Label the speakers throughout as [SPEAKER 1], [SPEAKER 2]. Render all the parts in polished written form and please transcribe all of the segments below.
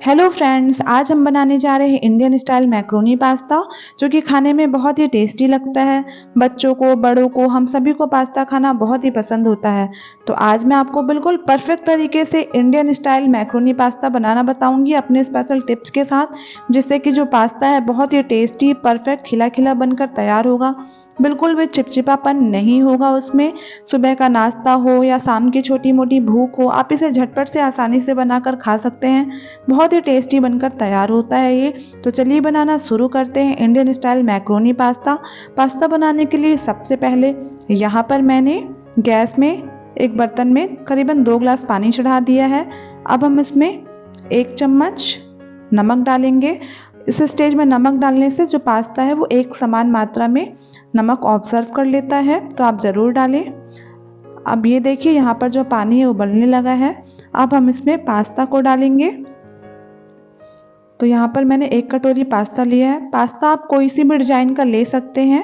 [SPEAKER 1] Hello friends, आज हम बनाने जा रहे हैं इंडियन स्टाइल मैक्रोनी पास्ता, जो कि खाने में बहुत ही टेस्टी लगता है। बच्चों को, बड़ों को, हम सभी को पास्ता खाना बहुत ही पसंद होता है। तो आज मैं आपको बिल्कुल परफेक्ट तरीके से इंडियन स्टाइल मैक्रोनी पास्ता बनाना बताऊंगी अपने स्पेशल टिप्स के साथ, जिससे कि जो पास्ता है बहुत ही टेस्टी, परफेक्ट, खिला खिला बनकर तैयार होगा। बिल्कुल भी चिपचिपापन नहीं होगा उसमें। सुबह का नाश्ता हो या शाम की छोटी मोटी भूख हो, आप इसे झटपट से आसानी से बनाकर खा सकते हैं। बहुत ही टेस्टी बनकर तैयार होता है ये। तो चलिए बनाना शुरू करते हैं Indian style macaroni pasta. Pasta बनाने के लिए सबसे पहले यहाँ पर मैंने गैस में एक बर्तन में करीबन 2 गिलास पानी चढ़ा दिया है। अब हम इसमें 1 चम्मच नमक डालेंगे। इस स्टेज में नमक डालने से जो पास्ता है वो एक समान मात्रा में नमक ऑब्जर्व कर लेता है, तो आप ज़रूर डालें। अब ये देखिए यहाँ पर जो पानी है उबलने लगा है। अब हम इसमें पास्ता को डालेंगे। तो यहाँ पर मैंने 1 कटोरी पास्ता लिया है। पास्ता आप कोई सी भी डिजाइन का ले सकते हैं।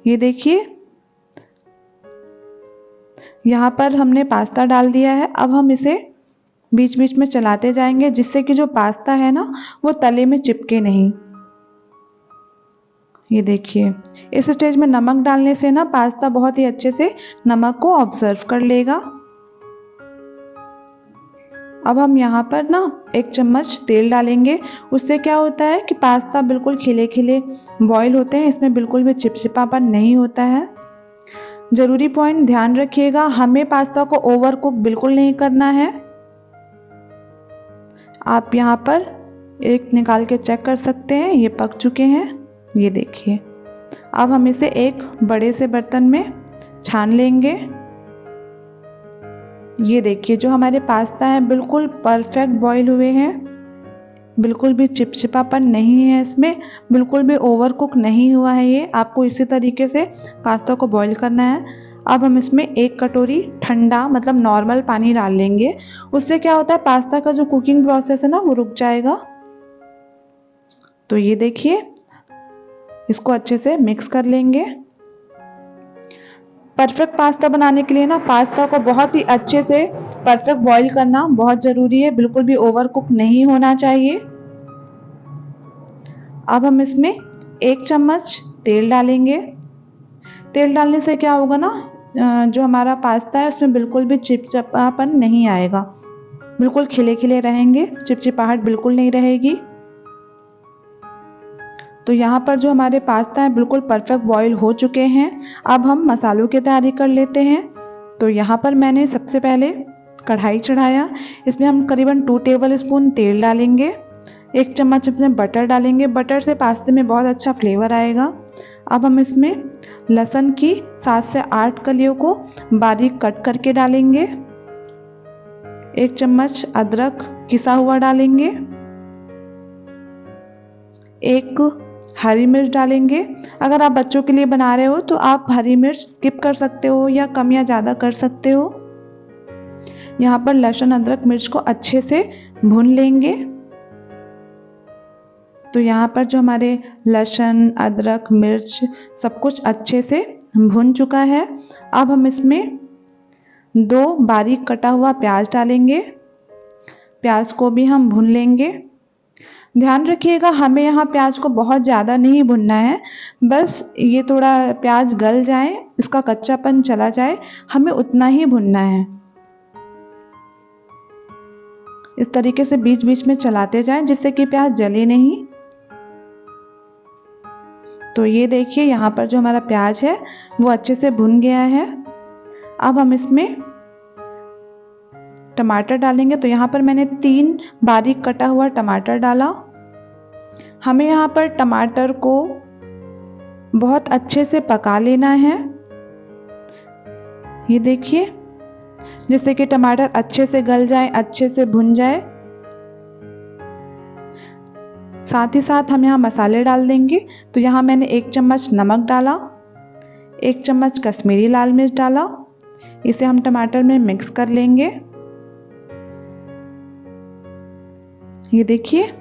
[SPEAKER 1] ये देखिए यहाँ पर हमने पास्ता डाल दिया है। अब हम इसे बीच बीच में चलाते जाएंगे, जिससे कि जो पास्ता है ना वो तले में चिपके नहीं। ये देखिए इस स्टेज में नमक डालने से ना पास्ता बहुत ही अच्छे से नमक को ऑब्जर्व कर लेगा। अब हम यहाँ पर ना 1 चम्मच तेल डालेंगे। उससे क्या होता है कि पास्ता बिल्कुल खिले खिले बॉईल होते हैं, इसमें बिल्कुल भी चिपचिपापन नहीं होता है। जरूरी पॉइंट ध्यान रखिएगा, हमें पास्ता को ओवर कुक बिल्कुल नहीं करना है। आप यहाँ पर एक निकाल के चेक कर सकते हैं, ये पक चुके हैं। ये देखिए अब हम इसे एक बड़े से बर्तन में छान लेंगे। ये देखिए जो हमारे पास्ता है बिल्कुल परफेक्ट बॉईल हुए हैं, बिल्कुल भी चिपचिपापन नहीं है इसमें, बिल्कुल भी ओवर कुक नहीं हुआ है। ये आपको इसी तरीके से पास्ता को बॉईल करना है। अब हम इसमें 1 कटोरी ठंडा मतलब नॉर्मल पानी डाल लेंगे। उससे क्या होता है पास्ता का जो कुकिंग प्रोसेस है ना वो रुक जाएगा। तो ये देखिए इसको अच्छे से मिक्स कर लेंगे। परफेक्ट पास्ता बनाने के लिए ना पास्ता को बहुत ही अच्छे से परफेक्ट बॉईल करना बहुत ज़रूरी है, बिल्कुल भी ओवर कुक नहीं होना चाहिए। अब हम इसमें 1 चम्मच तेल डालेंगे। तेल डालने से क्या होगा ना, जो हमारा पास्ता है उसमें बिल्कुल भी चिपचिपापन नहीं आएगा, बिल्कुल खिले खिले रहेंगे, चिपचिपाहट बिल्कुल नहीं रहेगी। तो यहाँ पर जो हमारे पास्ता है बिल्कुल परफेक्ट बॉईल हो चुके हैं। अब हम मसालों की तैयारी कर लेते हैं। तो यहाँ पर मैंने सबसे पहले कढ़ाई चढ़ाया। इसमें हम करीबन 2 टेबल स्पून तेल डालेंगे। 1 चम्मच इसमें बटर डालेंगे। बटर से पास्ते में बहुत अच्छा फ्लेवर आएगा। अब हम इसमें लहसुन की 7 से 8 कलियों को बारीक कट करके डालेंगे। 1 चम्मच अदरक किसा हुआ डालेंगे। 1 हरी मिर्च डालेंगे। अगर आप बच्चों के लिए बना रहे हो तो आप हरी मिर्च स्किप कर सकते हो या कम या ज़्यादा कर सकते हो। यहाँ पर लहसुन अदरक मिर्च को अच्छे से भून लेंगे। तो यहाँ पर जो हमारे लहसुन अदरक मिर्च सब कुछ अच्छे से भुन चुका है। अब हम इसमें 2 बारीक कटा हुआ प्याज डालेंगे। प्याज को भी हम भून लेंगे। ध्यान रखिएगा हमें यहाँ प्याज को बहुत ज़्यादा नहीं भुनना है, बस ये थोड़ा प्याज गल जाए, इसका कच्चापन चला जाए, हमें उतना ही भुनना है। इस तरीके से बीच बीच में चलाते जाएं जिससे कि प्याज जले नहीं। तो ये देखिए यहाँ पर जो हमारा प्याज है वो अच्छे से भुन गया है। अब हम इसमें टमाटर डालेंगे। तो यहाँ पर मैंने 3 बारीक कटा हुआ टमाटर डाला। हमें यहाँ पर टमाटर को बहुत अच्छे से पका लेना है। ये देखिए जिससे कि टमाटर अच्छे से गल जाए, अच्छे से भुन जाए। साथ ही साथ हम यहाँ मसाले डाल देंगे। तो यहाँ मैंने 1 चम्मच नमक डाला, 1 चम्मच कश्मीरी लाल मिर्च डाला। इसे हम टमाटर में मिक्स कर लेंगे। ये देखिए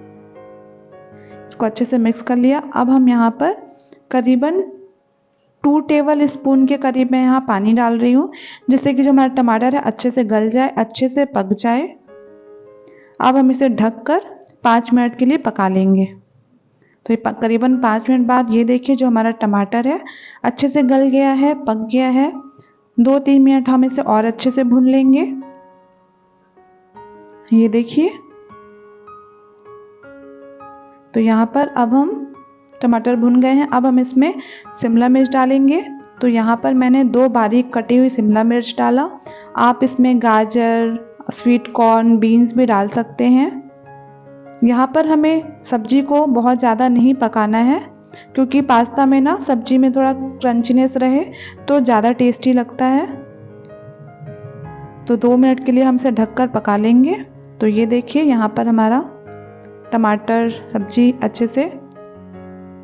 [SPEAKER 1] इसको अच्छे से मिक्स कर लिया। अब हम यहाँ पर करीबन 2 टेबल स्पून के करीब मैं यहाँ पानी डाल रही हूँ, जिससे कि जो हमारा टमाटर है अच्छे से गल जाए, अच्छे से पक जाए। अब हम इसे ढककर 5 मिनट के लिए पका लेंगे। तो ये करीबन 5 मिनट बाद ये देखिए जो हमारा टमाटर है अच्छे से गल गया है, पक गया है। 2-3 मिनट हम इसे और अच्छे से भून लेंगे। ये देखिए, तो यहाँ पर अब हम टमाटर भुन गए हैं। अब हम इसमें शिमला मिर्च डालेंगे। तो यहाँ पर मैंने 2 बारीक कटी हुई शिमला मिर्च डाला। आप इसमें गाजर, स्वीट कॉर्न, बीन्स भी डाल सकते हैं। यहाँ पर हमें सब्जी को बहुत ज़्यादा नहीं पकाना है, क्योंकि पास्ता में ना सब्जी में थोड़ा क्रंचीनेस रहे तो ज़्यादा टेस्टी लगता है। तो 2 मिनट के लिए हम इसे ढककर पका लेंगे। तो ये देखिए यहाँ पर हमारा टमाटर सब्जी अच्छे से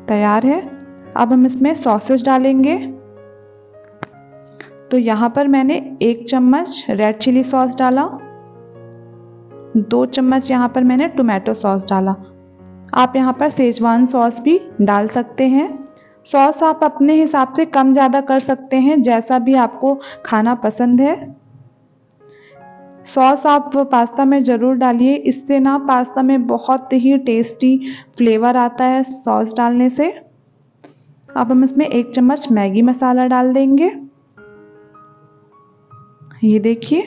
[SPEAKER 1] तैयार है। अब हम इसमें सॉसेस डालेंगे। तो यहाँ पर मैंने 1 चम्मच रेड चिली सॉस डाला, 2 चम्मच यहाँ पर मैंने टोमेटो सॉस डाला। आप यहाँ पर शेजवान सॉस भी डाल सकते हैं। सॉस आप अपने हिसाब से कम ज़्यादा कर सकते हैं, जैसा भी आपको खाना पसंद है। सॉस आप पास्ता में ज़रूर डालिए, इससे ना पास्ता में बहुत ही टेस्टी फ्लेवर आता है सॉस डालने से। अब हम इसमें 1 चम्मच मैगी मसाला डाल देंगे। ये देखिए,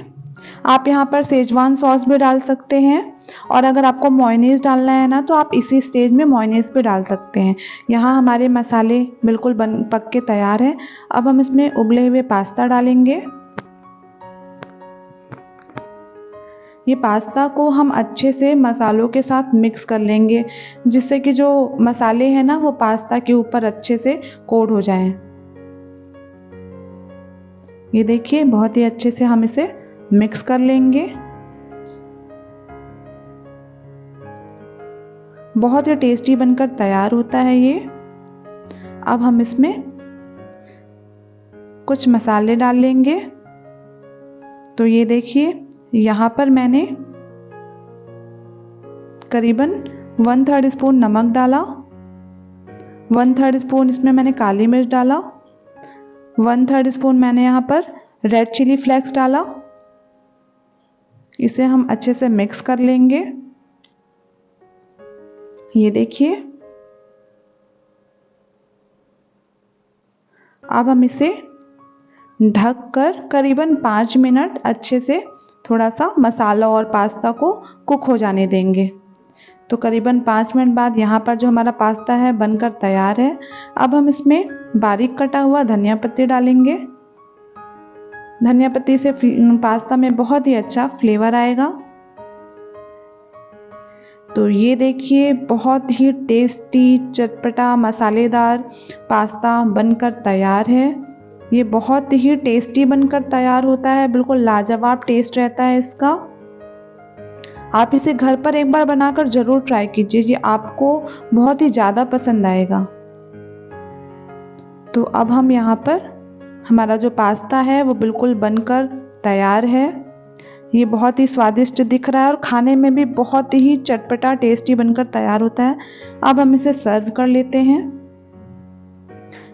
[SPEAKER 1] आप यहाँ पर शेजवान सॉस भी डाल सकते हैं, और अगर आपको मेयोनेज़ डालना है ना तो आप इसी स्टेज में मेयोनेज़ भी डाल सकते हैं। यहाँ हमारे मसाले बिल्कुल पक के तैयार हैं। अब हम इसमें उबले हुए पास्ता डालेंगे। ये पास्ता को हम अच्छे से मसालों के साथ मिक्स कर लेंगे, जिससे कि जो मसाले हैं ना वो पास्ता के ऊपर अच्छे से कोट हो जाएं। ये देखिए, बहुत ही अच्छे से हम इसे मिक्स कर लेंगे। बहुत ही टेस्टी बनकर तैयार होता है ये। अब हम इसमें कुछ मसाले डाल लेंगे। तो ये देखिए, यहाँ पर मैंने करीबन 1/3 स्पून नमक डाला, 1/3 स्पून इसमें मैंने काली मिर्च डाला, 1/3 स्पून मैंने यहाँ पर रेड चिली फ्लेक्स डाला। इसे हम अच्छे से मिक्स कर लेंगे। ये देखिए, अब हम इसे ढककर करीबन 5 मिनट अच्छे से थोड़ा सा मसाला और पास्ता को कुक हो जाने देंगे। तो करीबन 5 मिनट बाद यहाँ पर जो हमारा पास्ता है बनकर तैयार है। अब हम इसमें बारीक कटा हुआ धनिया पत्ती डालेंगे। धनिया पत्ती से पास्ता में बहुत ही अच्छा फ्लेवर आएगा। तो ये देखिए, बहुत ही टेस्टी चटपटा मसालेदार पास्ता बनकर तैयार है। ये बहुत ही टेस्टी बनकर तैयार होता है, बिल्कुल लाजवाब टेस्ट रहता है इसका। आप इसे घर पर एक बार बनाकर ज़रूर ट्राई कीजिए, ये आपको बहुत ही ज़्यादा पसंद आएगा। तो अब हम यहाँ पर हमारा जो पास्ता है वो बिल्कुल बनकर तैयार है। ये बहुत ही स्वादिष्ट दिख रहा है और खाने में भी बहुत ही चटपटा टेस्टी बनकर तैयार होता है। अब हम इसे सर्व कर लेते हैं।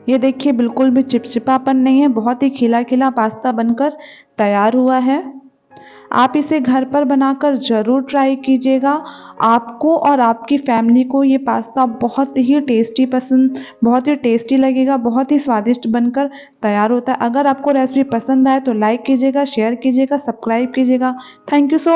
[SPEAKER 1] ये देखिए, बिल्कुल भी चिपचिपापन नहीं है, बहुत ही खिला खिला पास्ता बनकर तैयार हुआ है। आप इसे घर पर बनाकर ज़रूर ट्राई कीजिएगा। आपको और आपकी फैमिली को ये पास्ता बहुत ही टेस्टी लगेगा, बहुत ही स्वादिष्ट बनकर तैयार होता है। अगर आपको रेसिपी पसंद आए तो लाइक कीजिएगा, शेयर कीजिएगा, सब्सक्राइब कीजिएगा। Thank you so